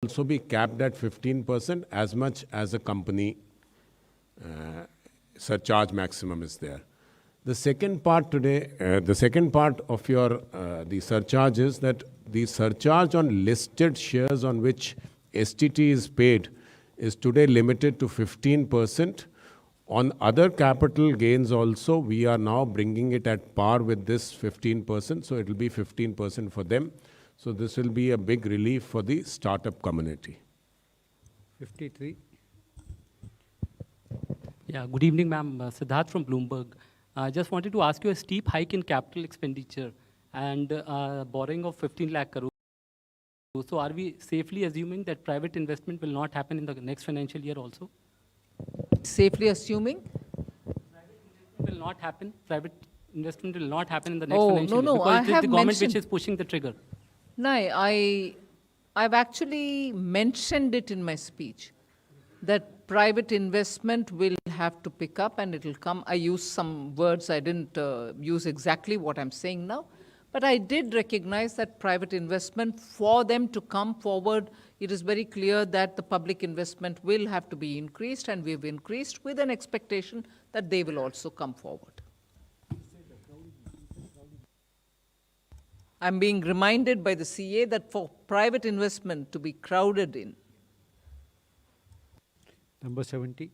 also be capped at 15% as much as a company surcharge maximum is there. The second part today, the second part of your the surcharge is that the surcharge on listed shares on which STT is paid is today limited to 15%. On other capital gains also, we are now bringing it at par with this 15%, so it will be 15% for them. So this will be a big relief for the startup community. 53. Yeah, good evening, ma'am. Siddharth from Bloomberg. I just wanted to ask you a steep hike in capital expenditure and borrowing of 15 lakh crore. So are we safely assuming that private investment will not happen in the next financial year also? Safely assuming? Private investment will not happen. Private investment will not happen in the next financial year. No, because I it is have the government mentioned, which is pushing the trigger. No, I've actually mentioned it in my speech, that private investment will have to pick up and it will come. I used some words, I didn't use exactly what I'm saying now, but I did recognize that private investment, for them to come forward, it is very clear that the public investment will have to be increased, and we've increased with an expectation that they will also come forward. I'm being reminded by the CA that for private investment to be crowded in. Number 70.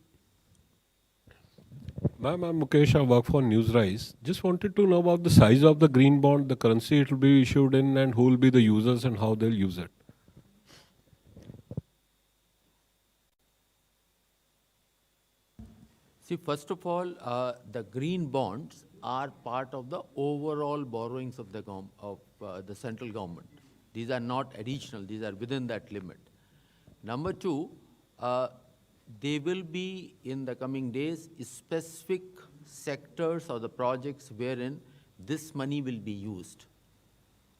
Ma'am, I'm Mukesh. I work for Newsrise. Just wanted to know about the size of the green bond, the currency it will be issued in, and who will be the users and how they'll use it. See, first of all, the green bonds are part of the overall borrowings of the central government. These are not additional, these are within that limit. Number two, they will be, in the coming days, specific sectors or the projects wherein this money will be used.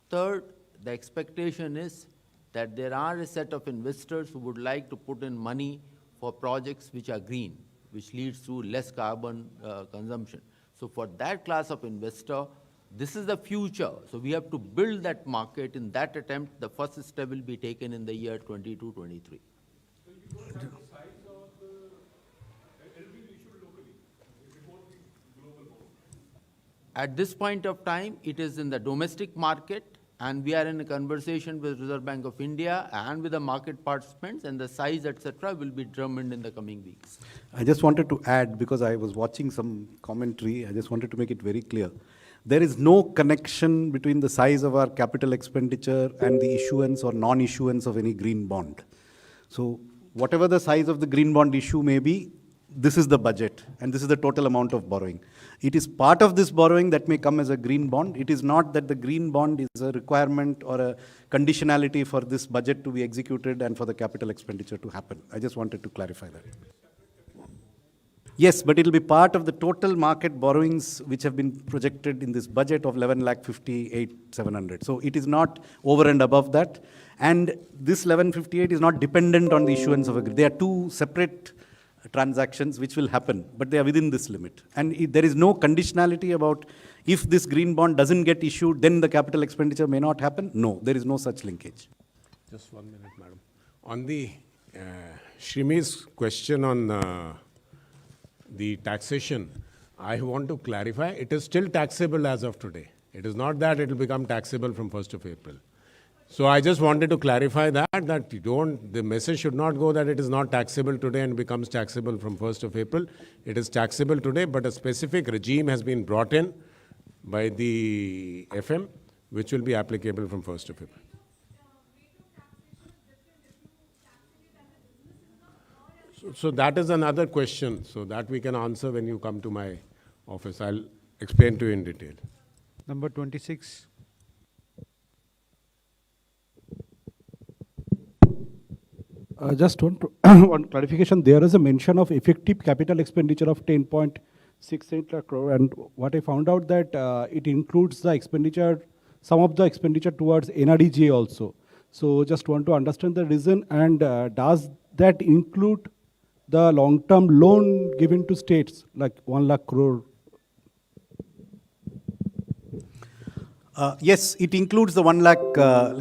Third, the expectation is that there are a set of investors who would like to put in money for projects which are green, which leads to less carbon consumption. So for that class of investor, this is the future. So we have to build that market. In that attempt, the first step will be taken in the year 22-23. At this point of time, it is in the domestic market, and we are in a conversation with Reserve Bank of India and with the market participants, and the size, etc., will be determined in the coming weeks. I just wanted to add, because I was watching some commentary, I just wanted to make it very clear. There is no connection between the size of our capital expenditure and the issuance or non-issuance of any green bond. So whatever the size of the green bond issue may be, this is the budget, and this is the total amount of borrowing. It is part of this borrowing that may come as a green bond. It is not that the green bond is a requirement or a conditionality for this budget to be executed and for the capital expenditure to happen. I just wanted to clarify that. Yes, but it will be part of the total market borrowings which have been projected in this budget of 11,58,700. So it is not over and above that. And this 1158 is not dependent on the issuance of a green. They are two separate transactions which will happen, but they are within this limit. And there is no conditionality about if this green bond doesn't get issued, then the capital expenditure may not happen. No, there is no such linkage. Just 1 minute, madam. On the Shrimi's question on the taxation, I want to clarify, it is still taxable as of today. It is not that it will become taxable from 1st of April. So I just wanted to clarify that the message should not go that it is not taxable today and becomes taxable from 1st of April. It is taxable today, but a specific regime has been brought in by the FM, which will be applicable from 1st of April. So that is another question, so that we can answer when you come to my office. I'll explain to you in detail. Number 26. Just one clarification. There is a mention of effective capital expenditure of 10.68 lakh crore, and what I found out that it includes the expenditure, some of the expenditure towards NREGA also. So just want to understand the reason, and does that include the long-term loan given to states, like 1 lakh crore? Yes, it includes the 1 lakh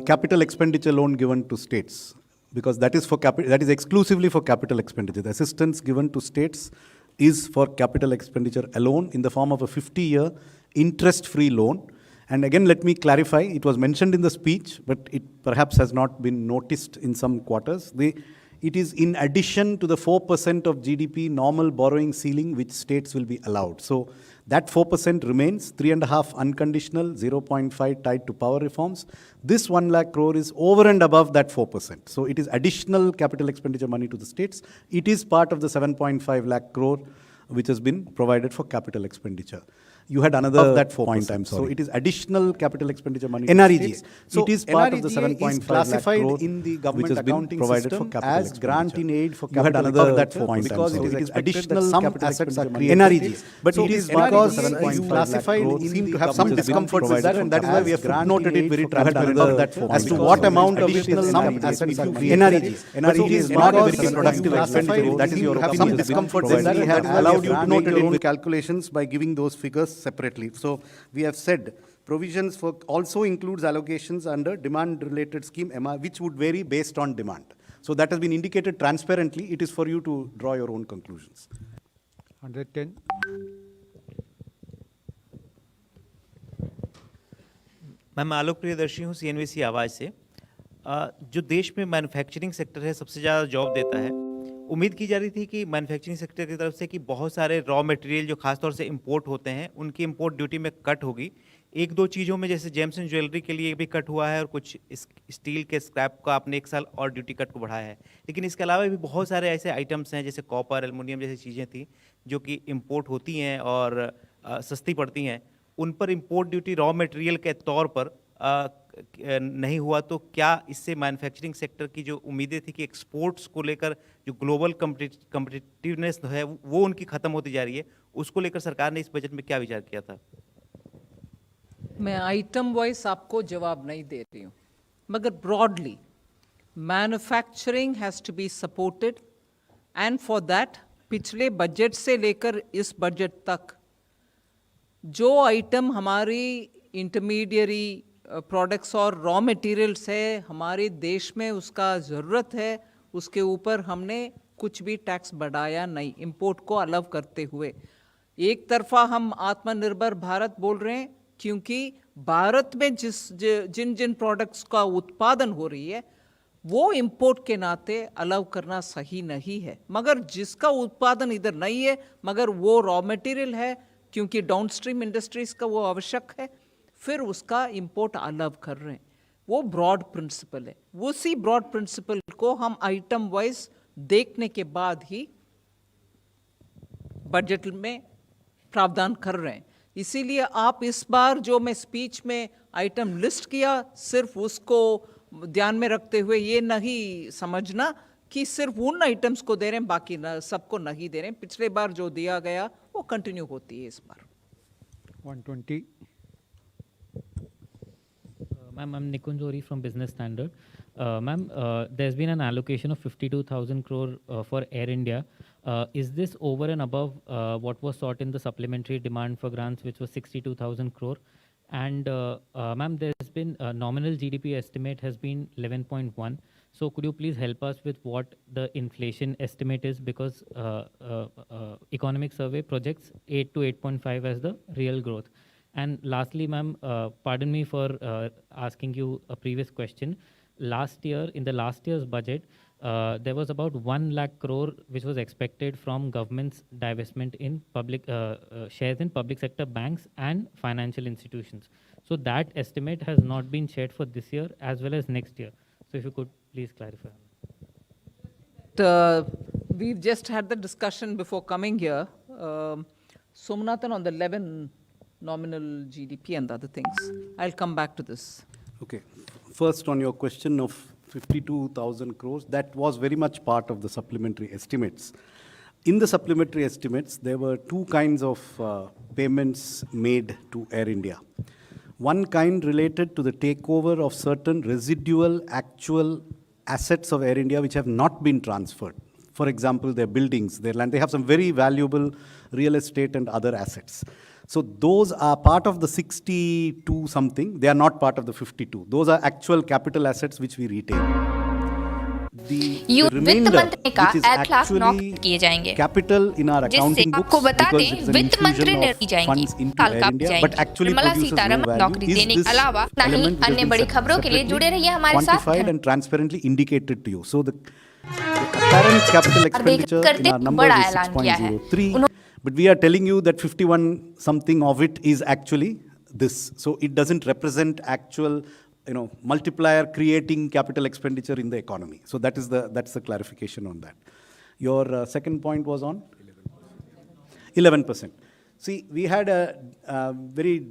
capital expenditure loan given to states. because that is for that is exclusively for capital expenditure. The assistance given to states is for capital expenditure alone in the form of a 50-year interest-free loan. And again, let me clarify, it was mentioned in the speech, but it perhaps has not been noticed in some quarters. It is in addition to the 4% of GDP normal borrowing ceiling which states will be allowed. So that 4% remains, 3.5 unconditional, 0.5 tied to power reforms. This 1 lakh crore is over and above that 4%. So it is additional capital expenditure money to the states. It is part of the 7.5 lakh crore which has been provided for capital expenditure. You had another of that point, I'm sorry. So it is additional capital expenditure money to the states. So it is part of the 7.5 classified lakh crore in the government accounting provided system for capital as grant in aid for capital. You had another of that point, because it is additional capital assets are created. NREGs. But it is because you classified seem to have some discomfort with that, and that is why we have footnoted it very transparently as to what amount of additional assets are created. NREGs. NREG is not a very productive expenditure. That is your opinion. Some discomfort with that, and that has allowed you to note your own calculations by giving those figures separately. So we have said provisions for also includes allocations under demand-related scheme, which would vary based on demand. So that has been indicated transparently. It is for you to draw your own conclusions. 110. मैं आलोक प्रियदर्शी हूँ CNBC आवाज़ से। जो देश में manufacturing sector है सबसे ज़्यादा जॉब देता है। उम्मीद की जा रही थी कि मैन्युफैक्चरिंग सेक्टर की तरफ से कि बहुत सारे रॉ मटेरियल जो खासतौर से इंपोर्ट होते हैं उनकी इंपोर्ट ड्यूटी में कट होगी। एक दो चीज़ों में जैसे जेम्स एंड ज्वेलरी के लिए भी कट हुआ है और कुछ स्टील के स्क्रैप का आपने 1 साल और ड्यूटी कट को बढ़ाया है। लेकिन इसके अलावा भी बहुत सारे ऐसे आइटम्स हैं जैसे कॉपर, एल्युमिनियम जैसी चीज़ें थी जो कि इंपोर्ट होती हैं और सस्ती पड़ती हैं, उन पर इंपोर्ट ड्यूटी रॉ मटेरियल के तौर पर नहीं हुआ। तो क्या इससे मैन्युफैक्चरिंग सेक्टर की जो उम्मीदें थी कि एक्सपोर्ट्स को लेकर जो ग्लोबल कम्पिटिटिवनेस है वो उनकी ख़त्म होती जा रही है, उसको लेकर सरकार ने इस बजट में क्या विचार किया था? मैं आइटम वाइज आपको जवाब नहीं दे रही हूँ, मगर broadly manufacturing has to be supported, and for that पिछले बजट से लेकर इस बजट तक जो आइटम हमारी इंटरमीडियरी प्रोडक्ट्स और रॉ मटेरियल्स है हमारे देश में उसका ज़रूरत है, उसके ऊपर हमने कुछ भी टैक्स बढ़ाया नहीं, इंपोर्ट को अलग करते हुए। एक तरफा हम आत्मनिर्भर भारत बोल रहे हैं क्योंकि भारत में जिन जिन प्रोडक्ट्स का उत्पादन हो रही है वो इंपोर्ट के नाते अलग करना सही नहीं है, मगर जिसका उत्पादन इधर नहीं है मगर वो रॉ मटेरियल है क्योंकि डाउनस्ट्रीम इंडस्ट्रीज़ का वो आवश्यक है, फिर उसका इंपोर्ट अलग कर रहे हैं। वो ब्रॉड प्रिंसिपल है। उसी ब्रॉड प्रिंसिपल को हम आइटम वाइज देखने के बाद ही बजट में प्रावधान कर रहे हैं। इसीलिए आप इस बार जो मैं स्पीच में आइटम लिस्ट किया, सिर्फ उसको ध्यान में रखते हुए ये नहीं समझना कि सिर्फ उन आइटम्स को दे रहे हैं, बाकी सबको नहीं दे रहे हैं। पिछले बार जो दिया गया वो कंटिन्यू होती है इस बार। 120. Ma'am, I'm Nikunj Ori from Business Standard. Ma'am, there's been an allocation of 52,000 crore for Air India. Is this over and above what was sought in the supplementary demand for grants, which was 62,000 crore? And ma'am, there's been a nominal GDP estimate has been 11.1. So could you please help us with what the inflation estimate is, because economic survey projects 8 to 8.5 as the real growth. And lastly, ma'am, pardon me for asking you a previous question. Last year, in the last year's budget, there was about 1 lakh crore which was expected from government's divestment in public shares in public sector banks and financial institutions. So that estimate has not been shared for this year as well as next year. So if you could please clarify. We've just had the discussion before coming here. Somnathan, on the 11 nominal GDP and other things. I'll come back to this. Okay. First, on your question of 52,000 crores, that was very much part of the supplementary estimates. In the supplementary estimates, there were two kinds of payments made to Air India. One kind related to the takeover of certain residual actual assets of Air India which have not been transferred. For example, their buildings, their land, they have some very valuable real estate and other assets. So those are part of the 62 something. They are not part of the 52. Those are actual capital assets which we retain. the remainder, मंत्री का which is 8,09,000 किए जाएंगे, capital in our जिससे accounting books आपको बता because दें it's an वित्त मंत्री infusion निर्णय of जाएंगी, funds into काल Air का India, जाएंगी। but actually Nirmala produces no Sitharaman value. नौकरी Is देने this के अलावा नहीं element which has अन्य been बड़ी खबरों के लिए जुड़े रहिए हमारे साथ। quantified and transparently indicated to you. So the apparent capital expenditure in our numbers बड़ा is ऐलान किया है। 6.03, but we are telling you that 51 something of it is actually this. So it doesn't represent actual, multiplier creating capital expenditure in the economy. So that's the clarification on that. Your second point was on 11%. See, we had a very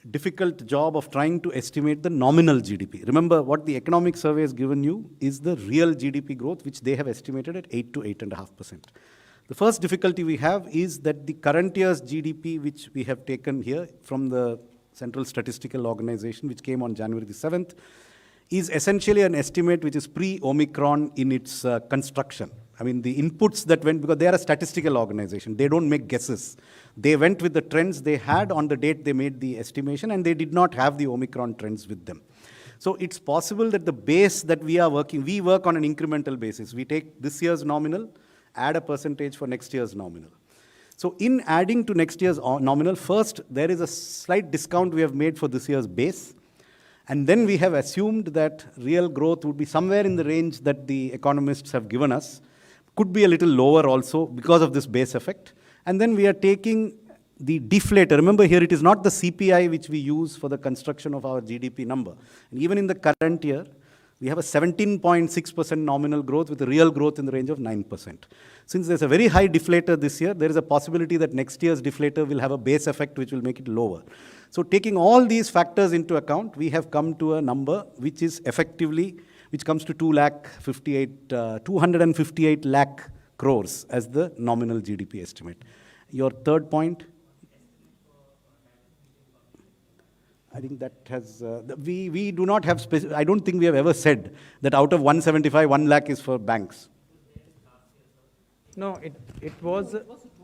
difficult job of trying to estimate the nominal GDP. Remember, what the economic survey has given you is the real GDP growth, which they have estimated at 8 to 8.5%. The first difficulty we have is that the current year's GDP, which we have taken here from the Central Statistical Organization, which came on January the 7th, is essentially an estimate which is pre-Omicron in its construction. I mean, the inputs that went, because they are a statistical organization, they don't make guesses. They went with the trends they had on the date they made the estimation, and they did not have the Omicron trends with them. So it's possible that the base that we are working, we work on an incremental basis. We take this year's nominal, add a percentage for next year's nominal. So in adding to next year's nominal, first, there is a slight discount we have made for this year's base. And then we have assumed that real growth would be somewhere in the range that the economists have given us. Could be a little lower also because of this base effect. And then we are taking the deflator. Remember here, it is not the CPI which we use for the construction of our GDP number. And even in the current year, we have a 17.6% nominal growth with a real growth in the range of 9%. Since there's a very high deflator this year, there is a possibility that next year's deflator will have a base effect which will make it lower. So taking all these factors into account, we have come to a number which is effectively, which comes to 258 lakh crores as the nominal GDP estimate. Your third point? I think that has, we do not have, I don't think we have ever said that out of 175, 1 lakh is for banks. No, it was.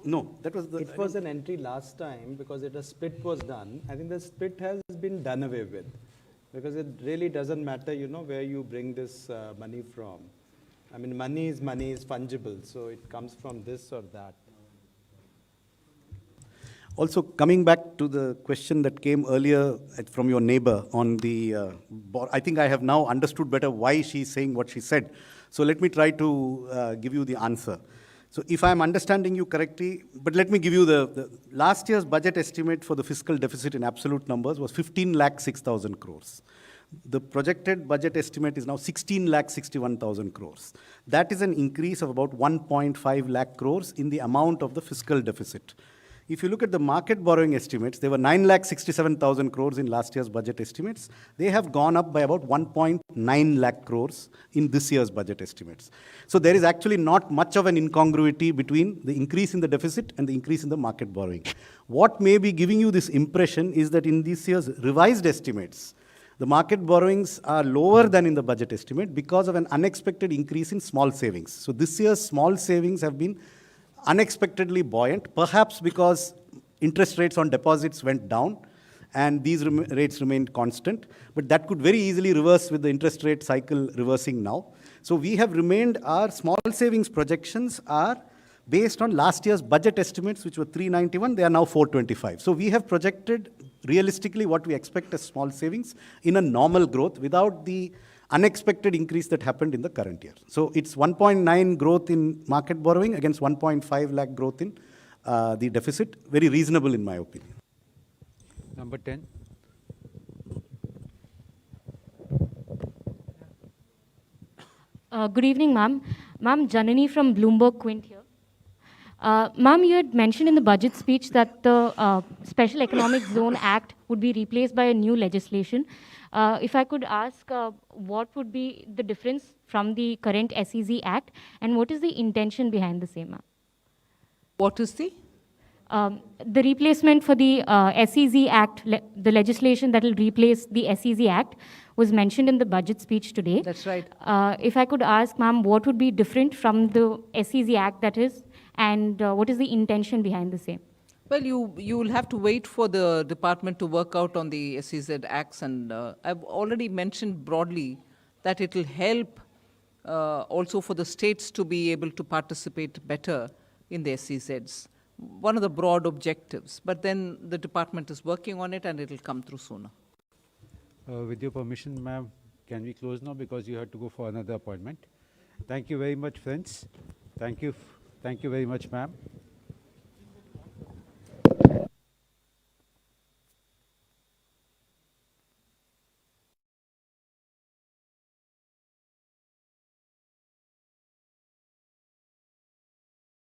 No, that was the. It was an entry last time because a split was done. I think the split has been done away with because it really doesn't matter, where you bring this money from. I mean, money is fungible, so it comes from this or that. Also, coming back to the question that came earlier from your neighbor on the, I think I have now understood better why she's saying what she said. So let me try to give you the answer. So if I'm understanding you correctly, but let me give you the last year's budget estimate for the fiscal deficit in absolute numbers was 15,06,000 crores. The projected budget estimate is now 16,61,000 crores. That is an increase of about 1.5 lakh crores in the amount of the fiscal deficit. If you look at the market borrowing estimates, there were 9,67,000 crores in last year's budget estimates. They have gone up by about 1.9 lakh crores in this year's budget estimates. So there is actually not much of an incongruity between the increase in the deficit and the increase in the market borrowing. What may be giving you this impression is that in this year's revised estimates, the market borrowings are lower than in the budget estimate because of an unexpected increase in small savings. So this year's small savings have been unexpectedly buoyant, perhaps because interest rates on deposits went down and these rates remained constant, but that could very easily reverse with the interest rate cycle reversing now. So we have remained, our small savings projections are based on last year's budget estimates, which were 391, they are now 425. So we have projected realistically what we expect as small savings in a normal growth without the unexpected increase that happened in the current year. So it's 1.9 growth in market borrowing against 1.5 lakh growth in the deficit. Very reasonable in my opinion. Number 10. Good evening, ma'am. Ma'am, Janani from Bloomberg Quint here. Ma'am, you had mentioned in the budget speech that the Special Economic Zone Act would be replaced by a new legislation. If I could ask, what would be the difference from the current SEZ Act, and what is the intention behind the same, ma'am? What is the? The replacement for the SEZ Act, the legislation that will replace the SEZ Act, was mentioned in the budget speech today. That's right. If I could ask, ma'am, what would be different from the SEZ Act that is, and what is the intention behind the same? Well, you will have to wait for the department to work out on the SEZ acts, and I've already mentioned broadly that it will help also for the states to be able to participate better in the SEZs. One of the broad objectives. But then the department is working on it and it will come through sooner. With your permission, ma'am, can we close now because you have to go for another appointment? Thank you very much, friends. Thank you very much, ma'am.